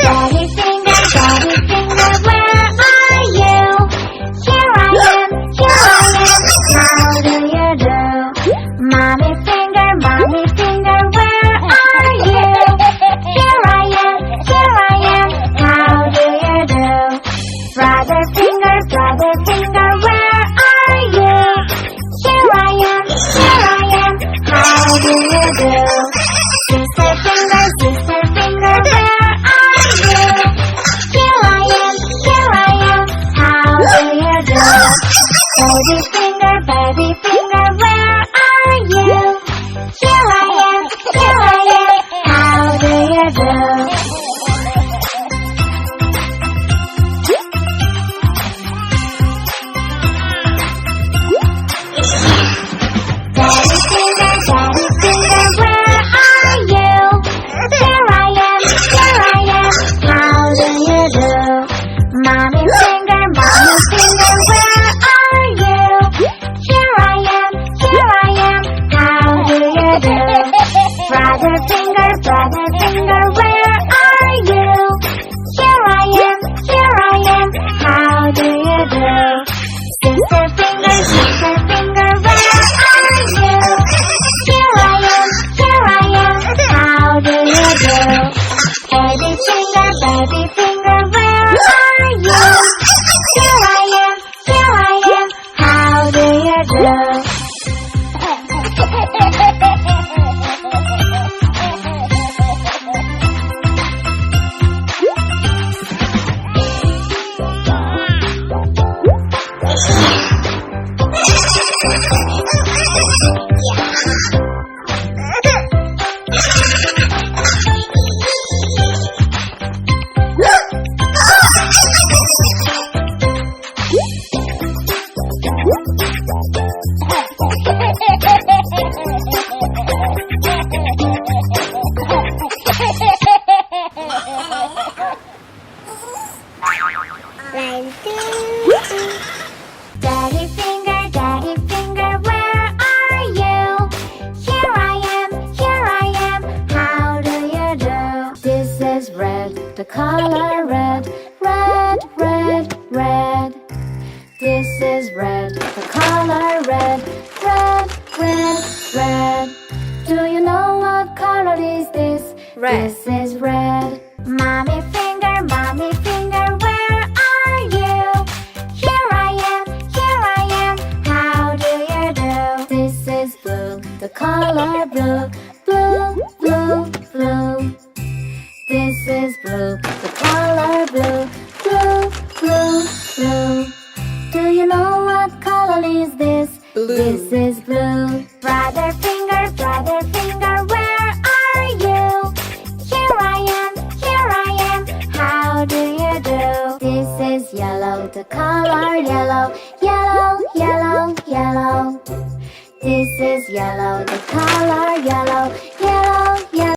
Daddy finger, where are you? Here I am, how do you do? Mommy finger, where are you? Here I am, how do you do? Brother finger, where are you? Here I am, how do you do? Sister finger, where are you? Here I am, how do you do? Baby finger, where are you? Here I am, how do you do? Daddy finger, where are you? Here I am, how do you do? Mommy finger, where are you? Here I am, how do you do? Brother finger, where are you? Here I am, how do you do? Sister finger, where are you? Here I am, how do you do? Baby finger, where are you? Here I am, how do you do? Daddy finger, where are you? Here I am, how do you do? This is red, the color red, red. This is red, the color red, red. Do you know what color is this? Red. This is red. Mommy finger, where are you? Here I am, how do you do? This is blue, the color blue, blue. This is blue, the color blue, blue. Do you know what color is this? Blue. This is blue. Brother finger, where are you? Here I am, how do you do? This is yellow, the color yellow. This is yellow, the color yellow.